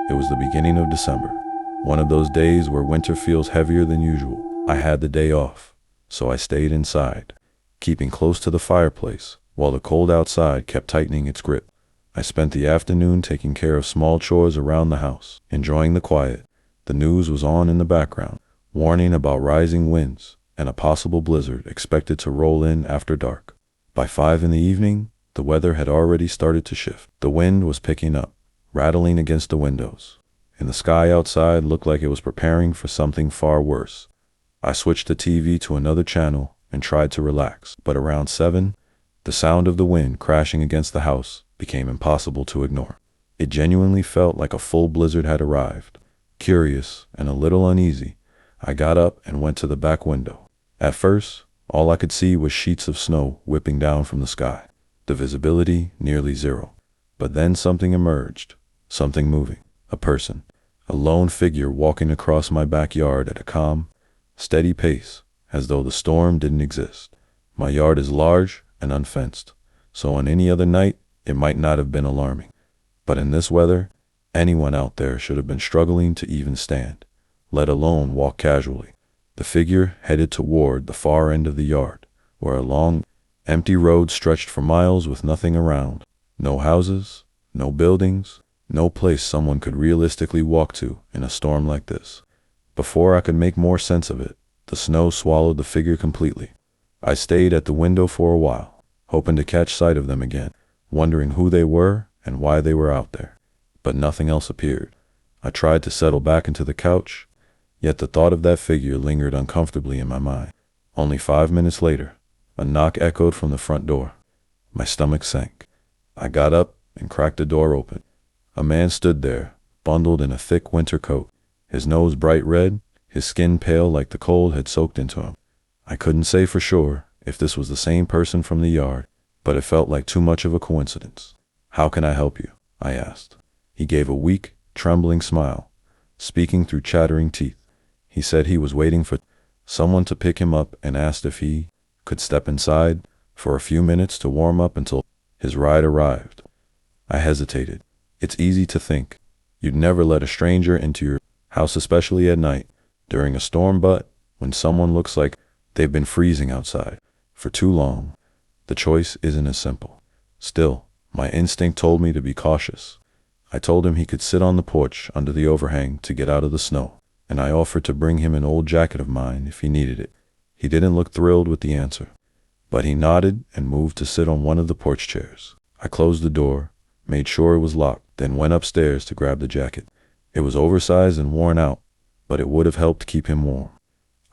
It was the beginning of December, one of those days where winter feels heavier than usual. I had the day off, so I stayed inside, keeping close to the fireplace while the cold outside kept tightening its grip. I spent the afternoon taking care of small chores around the house, enjoying the quiet. The news was on in the background, warning about rising winds and a possible blizzard expected to roll in after dark. By 5 in the evening, the weather had already started to shift. The wind was picking up, rattling against the windows, and the sky outside looked like it was preparing for something far worse. I switched the TV to another channel and tried to relax, but around 7, the sound of the wind crashing against the house became impossible to ignore. It genuinely felt like a full blizzard had arrived. Curious and a little uneasy, I got up and went to the back window. At first, all I could see was sheets of snow whipping down from the sky, the visibility nearly zero. But then something emerged, something moving, a person, a lone figure walking across my backyard at a calm, steady pace, as though the storm didn't exist. My yard is large and unfenced, so on any other night, it might not have been alarming. But in this weather, anyone out there should have been struggling to even stand, let alone walk casually. The figure headed toward the far end of the yard, where a long, empty road stretched for miles with nothing around. No houses, no buildings, no place someone could realistically walk to in a storm like this. Before I could make more sense of it, the snow swallowed the figure completely. I stayed at the window for a while, hoping to catch sight of them again, wondering who they were and why they were out there. But nothing else appeared. I tried to settle back into the couch, yet the thought of that figure lingered uncomfortably in my mind. Only 5 minutes later, a knock echoed from the front door. My stomach sank. I got up and cracked the door open. A man stood there, bundled in a thick winter coat, his nose bright red, his skin pale like the cold had soaked into him. I couldn't say for sure if this was the same person from the yard, but it felt like too much of a coincidence. "How can I help you?" I asked. He gave a weak, trembling smile, speaking through chattering teeth. He said he was waiting for someone to pick him up and asked if he could step inside for a few minutes to warm up until his ride arrived. I hesitated. It's easy to think you'd never let a stranger into your house, especially at night during a storm, but when someone looks like they've been freezing outside for too long, the choice isn't as simple. Still, my instinct told me to be cautious. I told him he could sit on the porch under the overhang to get out of the snow, and I offered to bring him an old jacket of mine if he needed it. He didn't look thrilled with the answer, but he nodded and moved to sit on one of the porch chairs. I closed the door, made sure it was locked, then went upstairs to grab the jacket. It was oversized and worn out, but it would have helped keep him warm.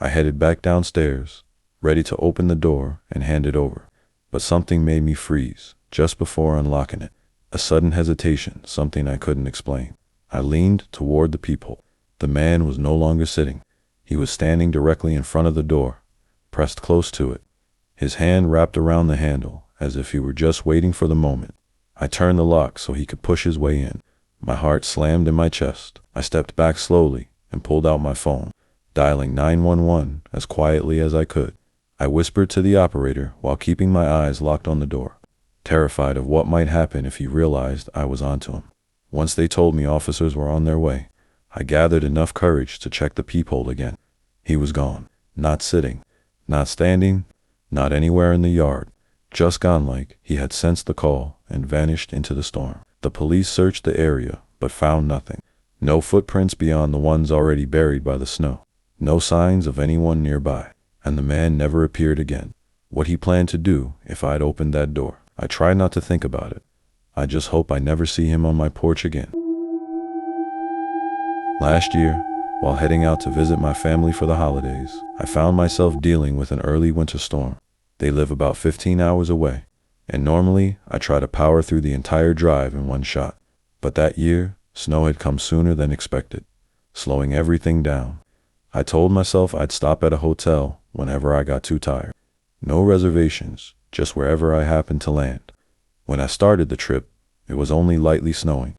I headed back downstairs, ready to open the door and hand it over, but something made me freeze just before unlocking it. A sudden hesitation, something I couldn't explain. I leaned toward the peephole. The man was no longer sitting. He was standing directly in front of the door, pressed close to it, his hand wrapped around the handle as if he were just waiting for the moment. I turned the lock so he could push his way in. My heart slammed in my chest. I stepped back slowly and pulled out my phone, dialing 911 as quietly as I could. I whispered to the operator while keeping my eyes locked on the door, terrified of what might happen if he realized I was onto him. Once they told me officers were on their way, I gathered enough courage to check the peephole again. He was gone. Not sitting, not standing, not anywhere in the yard. Just gone, like he had sensed the call and vanished into the storm. The police searched the area, but found nothing. No footprints beyond the ones already buried by the snow. No signs of anyone nearby. And the man never appeared again. What he planned to do if I'd opened that door. I tried not to think about it. I just hope I never see him on my porch again. Last year, while heading out to visit my family for the holidays, I found myself dealing with an early winter storm. They live about 15 hours away, and normally I try to power through the entire drive in one shot. But that year, snow had come sooner than expected, slowing everything down. I told myself I'd stop at a hotel whenever I got too tired. No reservations, just wherever I happened to land. When I started the trip, it was only lightly snowing,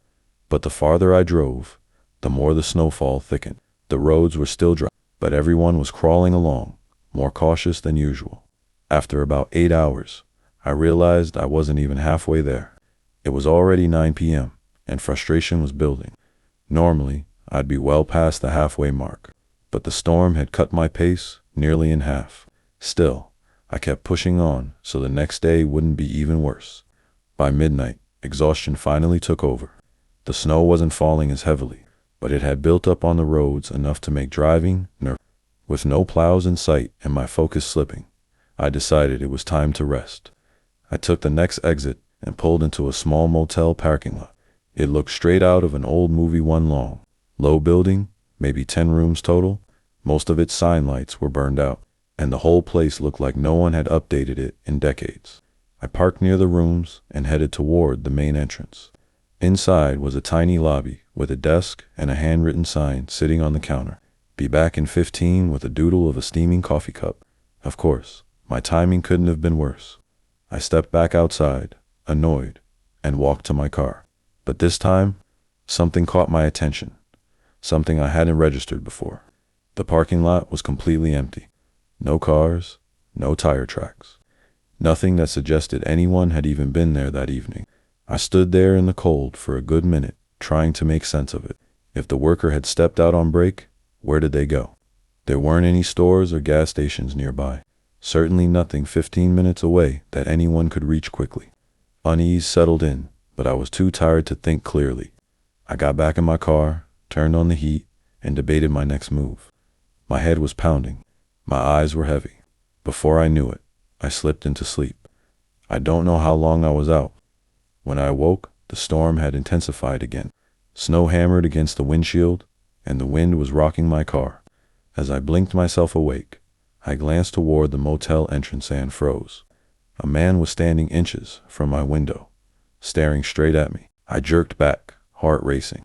but the farther I drove, the more the snowfall thickened. The roads were still dry, but everyone was crawling along, more cautious than usual. After about 8 hours, I realized I wasn't even halfway there. It was already 9 p.m., and frustration was building. Normally, I'd be well past the halfway mark, but the storm had cut my pace nearly in half. Still, I kept pushing on so the next day wouldn't be even worse. By midnight, exhaustion finally took over. The snow wasn't falling as heavily, but it had built up on the roads enough to make driving nervous. With no plows in sight and my focus slipping, I decided it was time to rest. I took the next exit and pulled into a small motel parking lot. It looked straight out of an old movie, one long, low building, maybe 10 rooms total. Most of its sign lights were burned out, and the whole place looked like no one had updated it in decades. I parked near the rooms and headed toward the main entrance. Inside was a tiny lobby with a desk and a handwritten sign sitting on the counter. Be back in 15 with a doodle of a steaming coffee cup. Of course, my timing couldn't have been worse. I stepped back outside, annoyed, and walked to my car. But this time, something caught my attention, something I hadn't registered before. The parking lot was completely empty. No cars, no tire tracks. Nothing that suggested anyone had even been there that evening. I stood there in the cold for a good minute, trying to make sense of it. If the worker had stepped out on break, where did they go? There weren't any stores or gas stations nearby. Certainly nothing 15 minutes away that anyone could reach quickly. Unease settled in, but I was too tired to think clearly. I got back in my car, turned on the heat, and debated my next move. My head was pounding. My eyes were heavy. Before I knew it, I slipped into sleep. I don't know how long I was out. When I awoke, the storm had intensified again. Snow hammered against the windshield, and the wind was rocking my car. As I blinked myself awake, I glanced toward the motel entrance and froze. A man was standing inches from my window, staring straight at me. I jerked back, heart racing.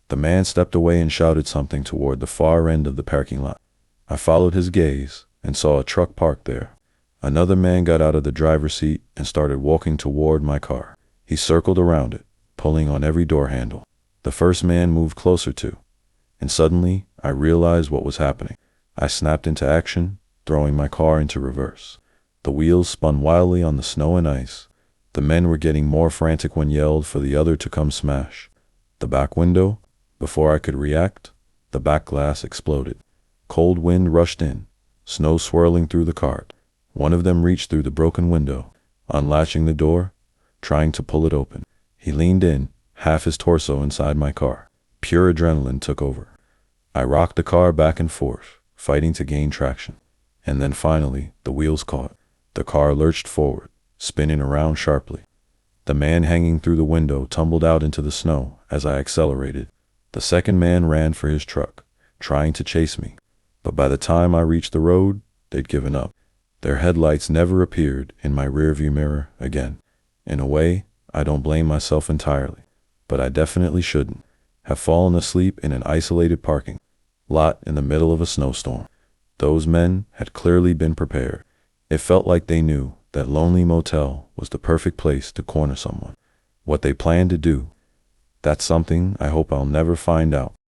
The man stepped away and shouted something toward the far end of the parking lot. I followed his gaze and saw a truck parked there. Another man got out of the driver's seat and started walking toward my car. He circled around it, pulling on every door handle. The first man moved closer too, and suddenly I realized what was happening. I snapped into action, throwing my car into reverse. The wheels spun wildly on the snow and ice. The men were getting more frantic when yelled for the other to come smash the back window. Before I could react, the back glass exploded. Cold wind rushed in, snow swirling through the car. One of them reached through the broken window, unlatching the door, trying to pull it open. He leaned in, half his torso inside my car. Pure adrenaline took over. I rocked the car back and forth, fighting to gain traction. And then finally, the wheels caught. The car lurched forward, spinning around sharply. The man hanging through the window tumbled out into the snow as I accelerated. The second man ran for his truck, trying to chase me. But by the time I reached the road, they'd given up. Their headlights never appeared in my rearview mirror again. In a way, I don't blame myself entirely, but I definitely shouldn't have fallen asleep in an isolated parking lot in the middle of a snowstorm. Those men had clearly been prepared. It felt like they knew that lonely motel was the perfect place to corner someone. What they planned to do, that's something I hope I'll never find out.